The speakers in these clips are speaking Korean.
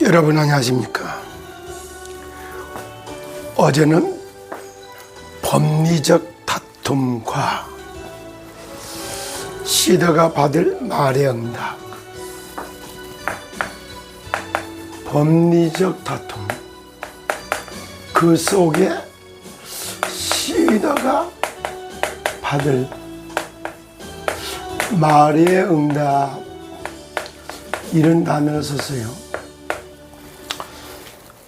여러분 안녕하십니까? 어제는 법리적 다툼과 시대가 받을 말의 응답, 법리적 다툼, 그 속에 시대가 받을 말의 응답, 이런 단어를 썼어요.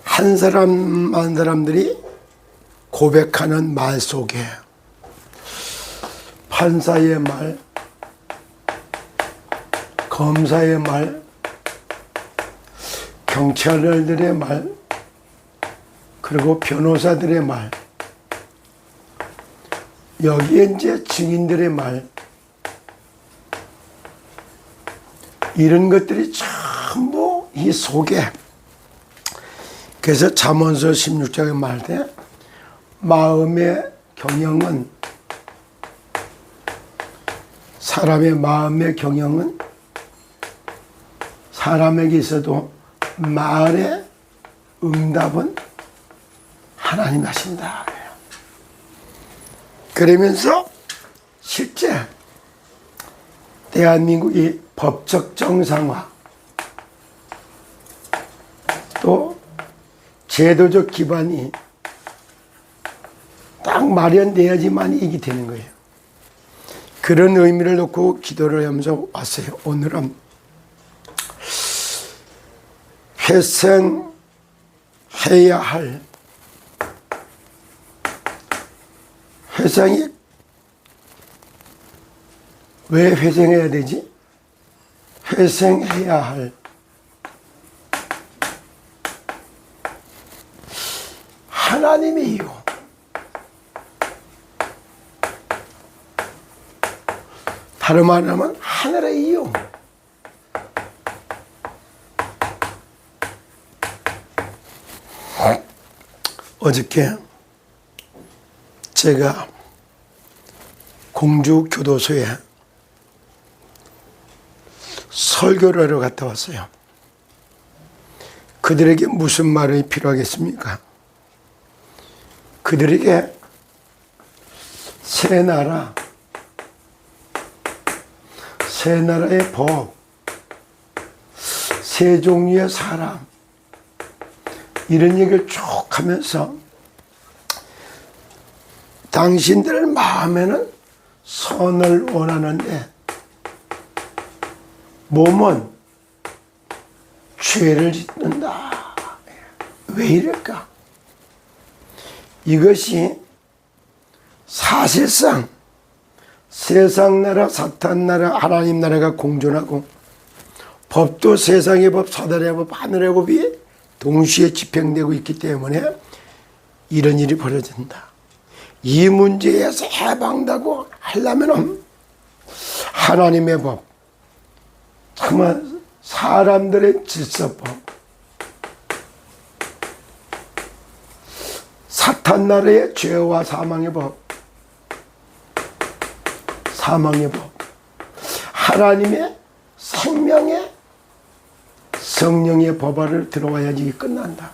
한 사람들이 고백하는 말 속에 판사의 말, 검사의 말, 경찰들의 말, 그리고 변호사들의 말, 여기에 이제 증인들의 말, 이런 것들이 전부 이 속에, 그래서 잠언서 16장에 말할 때 마음의 경영은, 사람의 마음의 경영은 사람에게 있어도 말의 응답은 하나님 하신다. 그러면서 실제 대한민국이 법적 정상화, 또 제도적 기반이 딱 마련돼야지만 이게 되는 거예요. 그런 의미를 놓고 기도를 하면서 왔어요. 오늘은 회생해야 할, 회생이 왜 회생해야 되지? 회생해야 할 하나님의 이유, 다른 말로 하면 하늘의 이유. 어저께 제가 공주교도소에 설교를 하러 갔다 왔어요. 그들에게 무슨 말이 필요하겠습니까? 그들에게 새 나라의 법, 새 종류의 사람, 이런 얘기를 쭉 하면서 당신들 마음에는 선을 원하는데 몸은 죄를 짓는다. 왜 이럴까? 이것이 사실상 세상 나라, 사탄 나라, 하나님 나라가 공존하고, 법도 세상의 법, 사단의 법, 하늘의 법이 동시에 집행되고 있기 때문에 이런 일이 벌어진다. 이 문제에서 해방되고 하려면 하나님의 법, 정말 사람들의 질서법, 사탄 나라의 죄와 사망의 법, 하나님의 생명의 성령의 법화를 들어와야지 끝난다.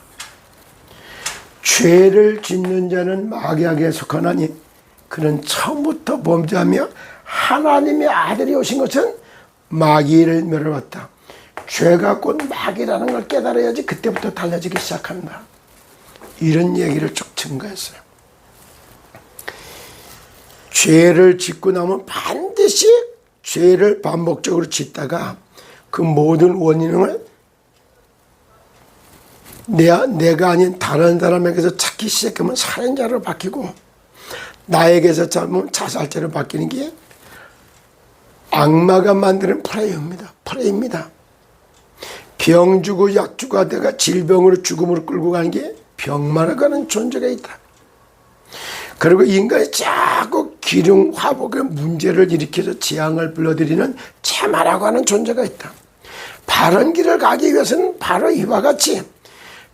죄를 짓는 자는 마귀에게 속하나니 그는 처음부터 범죄하며 하나님의 아들이 오신 것은 마귀를 멸하였다. 죄가 곧 마귀라는 걸 깨달아야지 그때부터 달라지기 시작한다. 이런 얘기를 쭉 증거했어요. 죄를 짓고 나면 반드시 죄를 반복적으로 짓다가 그 모든 원인을 내가 아닌 다른 사람에게서 찾기 시작하면 살인자로 바뀌고, 나에게서 찾으면 자살자로 바뀌는 게 악마가 만드는 프레임입니다. 병 주고 약 주고 하다가 질병으로 죽음으로 끌고 가는 게 병마라고 하는 존재가 있다. 그리고 인간이 자꾸 기능 화복의 문제를 일으켜서 재앙을 불러들이는 체마라고 하는 존재가 있다. 바른 길을 가기 위해서는 바로 이와 같이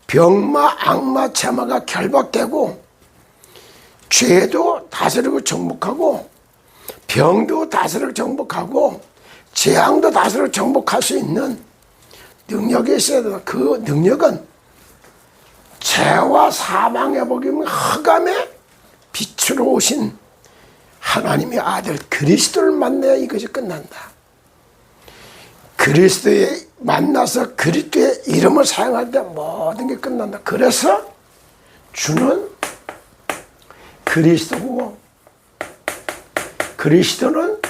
병마, 악마, 체마가 결박되고, 죄도 다스리고 정복하고, 병도 다스리고 정복하고, 재앙도 다스리고 정복할 수 있는 능력이 있어야 된다. 그 능력은 죄와 사망의 복임 흑암의 빛으로 오신 하나님의 아들 그리스도를 만나야 이것이 끝난다. 그리스도에 만나서 그리스도의 이름을 사용할 때 모든 게 끝난다. 그래서 주는 그리스도고 그리스도는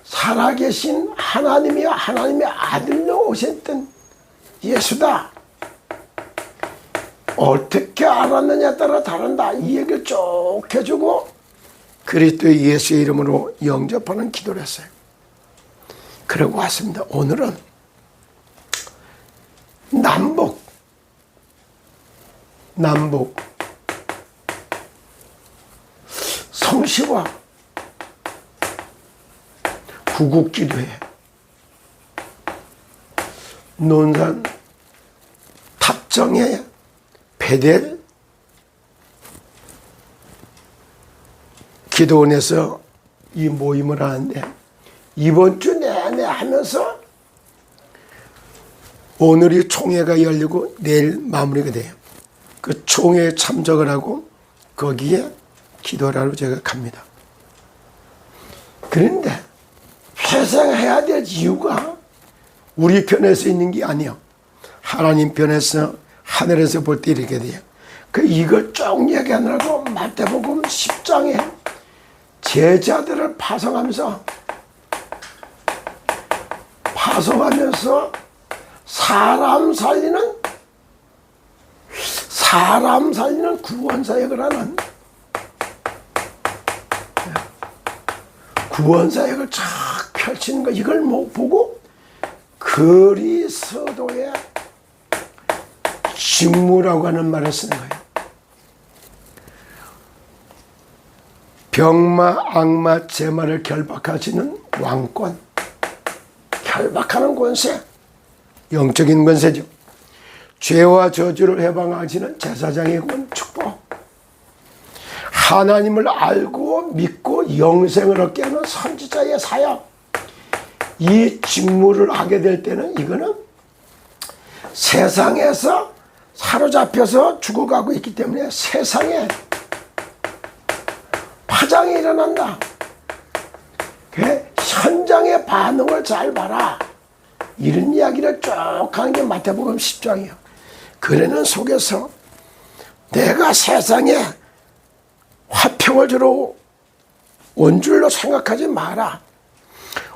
살아계신 하나님이여 하나님의 아들로 오셨던 예수다. 어떻게 알았느냐에 따라 다른다. 이 얘기를 쭉 해주고 그리스도의 예수의 이름으로 영접하는 기도를 했어요. 그러고 왔습니다. 오늘은 남북 성시와 구국기도회 논산 탑정의 베델 기도원에서 이 모임을 하는데 이번 주 내내 하면서 오늘이 총회가 열리고 내일 마무리가 돼요. 그 총회에 참석을 하고 거기에 기도를 하러 제가 갑니다. 그런데 회생해야 될 이유가 우리 편에서 있는 게 아니에요. 하나님 편에서 하늘에서 볼 때 이렇게 돼요. 이걸 쭉 얘기하느라고 마태복음 10장에 제자들을 파송하면서 사람 살리는 구원사역을 하는 구원사역을 쫙 펼치는 거 이걸 보고 그리스도의 직무라고 하는 말을 쓰는 거예요. 병마, 악마, 재마를 결박하시는 왕권, 결박하는 권세, 영적인 권세죠. 죄와 저주를 해방하시는 제사장의 축복, 하나님을 알고 믿고 영생을 얻게 하는 선지자의 사역, 이 직무를 하게 될 때는 이거는 세상에서 사로잡혀서 죽어가고 있기 때문에 세상에 파장이 일어난다. 현장의 반응을 잘 봐라. 이런 이야기를 쭉 하는 게 마태복음 10장이에요. 그러는 속에서 내가 세상에 화평을 주러 온 줄로 생각하지 마라.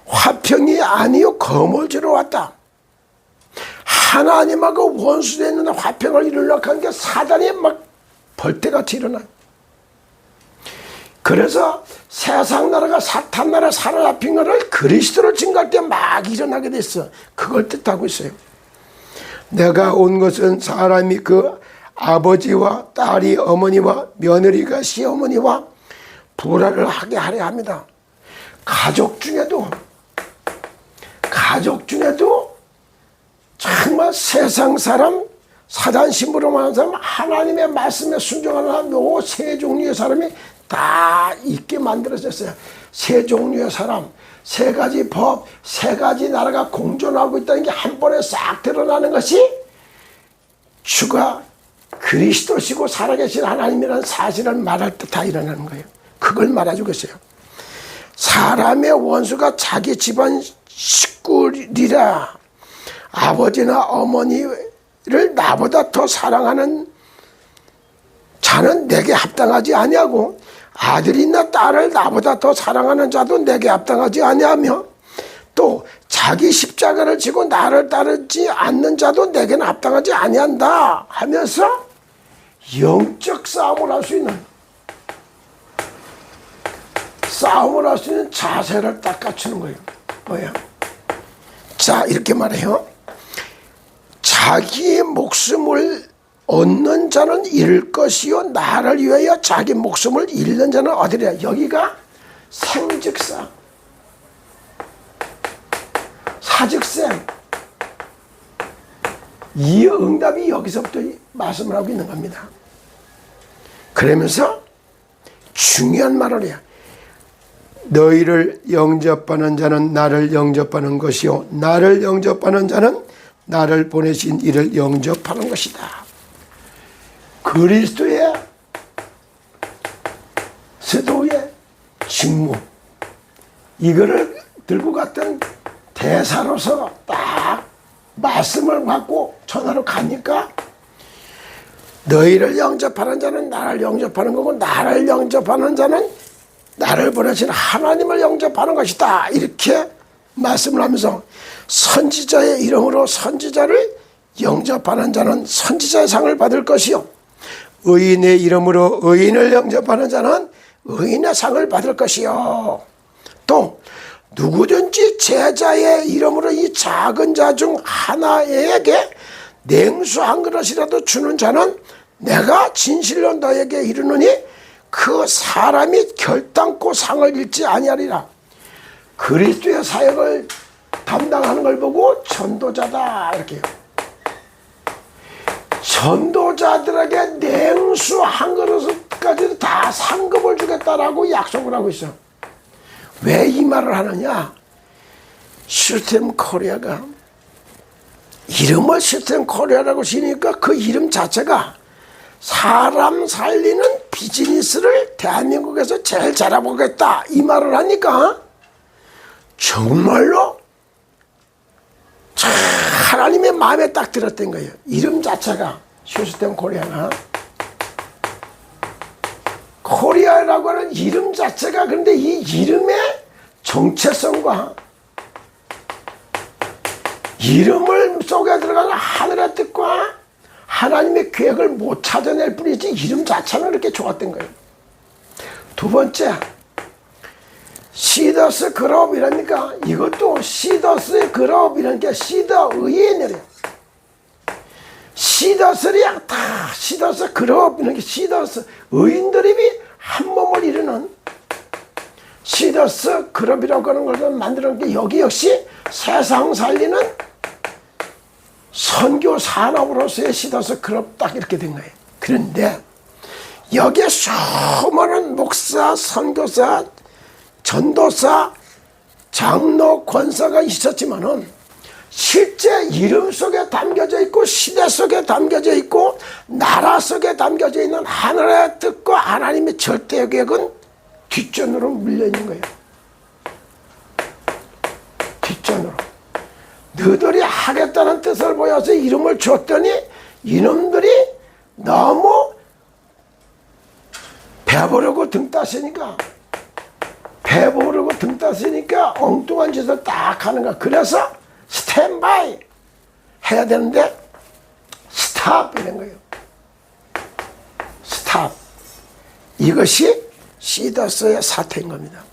화평이 아니요 검을 주러 왔다. 하나님하고 원수되어 있는 화평을 이루려고 하는 게 사단이 막 벌떼같이 일어나. 그래서 세상 나라가 사탄 나라 사로잡힌 것을 그리스도로 증거할 때 막 일어나게 됐어. 그걸 뜻하고 있어요. 내가 온 것은 사람이 그 아버지와 딸이 어머니와 며느리가 시어머니와 불화를 하게 하려 합니다. 가족 중에도 정말 세상 사람, 사단 신부로만 하는 사람, 하나님의 말씀에 순종하는 요 세 종류의 사람이 다 있게 만들어졌어요. 세 종류의 사람, 세 가지 법, 세 가지 나라가 공존하고 있다는 게 한 번에 싹 드러나는 것이 주가 그리스도시고 살아계신 하나님이라는 사실을 말할 때 다 일어나는 거예요. 그걸 말해주고 있어요. 사람의 원수가 자기 집안 식구리라. 아버지나 어머니를 나보다 더 사랑하는 자는 내게 합당하지 아니하고 아들이나 딸을 나보다 더 사랑하는 자도 내게 합당하지 아니하며 또 자기 십자가를 지고 나를 따르지 않는 자도 내게는 합당하지 아니한다 하면서 영적 싸움을 할 수 있는 자세를 딱 갖추는 거예요. 뭐야? 자, 이렇게 말해요. 자기 목숨을 얻는 자는 잃을 것이요 나를 위하여 자기 목숨을 잃는 자는 얻으리라. 여기가 생즉사, 사즉생, 이 응답이 여기서부터 말씀을 하고 있는 겁니다. 그러면서 중요한 말을 해요. 너희를 영접하는 자는 나를 영접하는 것이요 나를 영접하는 자는 나를 보내신 이를 영접하는 것이다. 그리스도의 사도의 직무, 이거를 들고 갔던 대사로서 딱 말씀을 갖고 전하러 가니까 너희를 영접하는 자는 나를 영접하는 거고 나를 영접하는 자는 나를 보내신 하나님을 영접하는 것이다. 이렇게 말씀을 하면서 선지자의 이름으로 선지자를 영접하는 자는 선지자의 상을 받을 것이요, 의인의 이름으로 의인을 영접하는 자는 의인의 상을 받을 것이요, 또 누구든지 제자의 이름으로 이 작은 자 중 하나에게 냉수 한 그릇이라도 주는 자는 내가 진실로 너에게 이르노니 그 사람이 결단코 상을 잃지 아니하리라. 그리스도의 사역을 담당하는 걸 보고 전도자다 이렇게 해요. 전도자들에게 냉수 한 그릇까지 다 상급을 주겠다라고 약속을 하고 있어. 왜 이 말을 하느냐? 시스템 코리아가 이름을 시스템 코리아라고 지으니까 그 이름 자체가 사람 살리는 비즈니스를 대한민국에서 제일 잘해보겠다 이 말을 하니까 정말로 하나님의 마음에 딱 들었던 거예요. 이름 자체가 시스템 코리아가, 코리아라고 하는 이름 자체가, 그런데 이 이름의 정체성과 이름을 속에 들어가는 하늘의 뜻과 하나님의 계획을 못 찾아낼 뿐이지 이름 자체는 그렇게 좋았던 거예요. 두 번째, 시더스 그룹이라니까 이것도 시더스 그룹이라니까 시더 의인이래요. 시더스리 다 시더스 그룹 이런 게 시더스 의인들이 한 몸을 이루는 시더스 그룹이라고 하는 것을 만드는 게 여기 역시 세상 살리는 선교 산업으로서의 시더스 그룹 딱 이렇게 된 거예요. 그런데 여기에 수많은 목사, 선교사, 전도사, 장로, 권사가 있었지만은 실제 이름 속에 담겨져 있고 시대 속에 담겨져 있고 나라 속에 담겨져 있는 하늘의 뜻과 하나님의 절대 계획은 뒷전으로 물려 있는 거예요. 뒷전으로. 너희들이 하겠다는 뜻을 보여서 이름을 줬더니 이놈들이 너무 배부르고 등 따시니까 엉뚱한 짓을 딱 하는 거야. 그래서 스탠바이 해야 되는데 스탑 이런 거예요. 스탑. 이것이 시더스의 사태인 겁니다.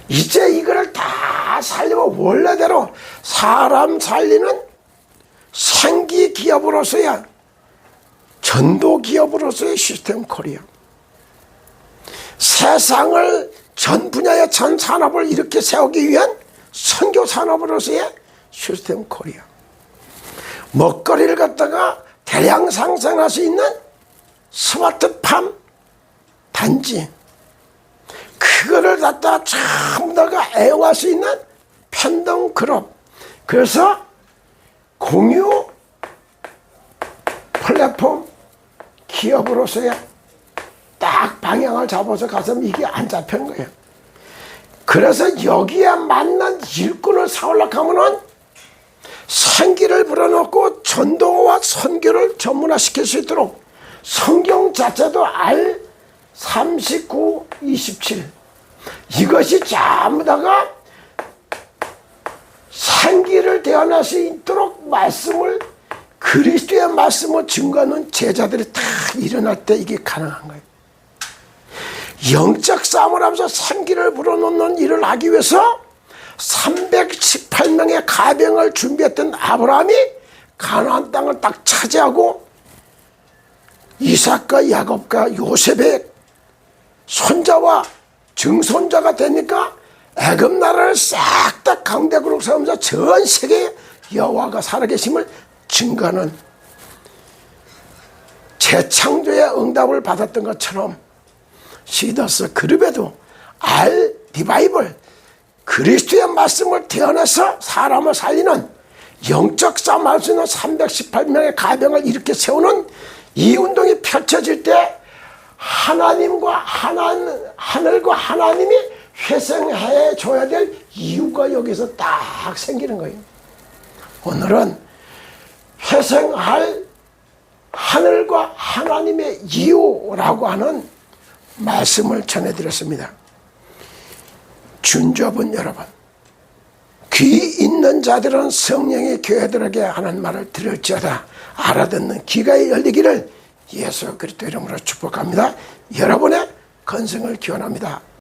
이제 이거를 다 살리고 원래대로 사람 살리는 생기 기업으로서야, 전도 기업으로서의 시스템 코리아, 세상을 전 분야의 전 산업을 이렇게 세우기 위한 선교 산업으로서의 시스템 코리아, 먹거리를 갖다가 대량 생산할 수 있는 스마트팜 단지, 그거를 갖다 전부 다가 애용할 수 있는 편동 그룹, 그래서 공유 플랫폼 기업으로서의 딱 방향을 잡아서 가서면 이게 안 잡히는 거예요. 그래서 여기에 맞는 일꾼을 세우려고 하면은 생기를 불어넣고 전도와 선교를 전문화시킬 수 있도록 성경 자체도 R39, 27 이것이 전부 다가 생기를 대언할 수 있도록 말씀을, 그리스도의 말씀을 증거하는 제자들이 다 일어날 때 이게 가능한 거예요. 영적 싸움을 하면서 생기를 불어넣는 일을 하기 위해서 318명의 가병을 준비했던 아브라함이 가나안 땅을 딱 차지하고 이삭과 야곱과 요셉의 손자와 증손자가 되니까 애굽 나라를 싹 다 강대국으로 세우면서 전 세계에 여호와가 살아계심을 증거하는 재창조의 응답을 받았던 것처럼 시더스 그룹에도 리바이벌, 그리스도의 말씀을 태어나서 사람을 살리는 영적 싸움 할 수 있는 318명의 가병을 이렇게 세우는 이 운동이 펼쳐질 때 하늘과 하나님이 회생해 줘야 될 이유가 여기서 딱 생기는 거예요. 오늘은 회생할 하늘과 하나님의 이유라고 하는 말씀을 전해드렸습니다. 준접은 여러분, 귀 있는 자들은 성령의 교회들에게 하는 말을 들을지어다 알아듣는 귀가 열리기를 예수 그리스도 이름으로 축복합니다. 여러분의 건승을 기원합니다.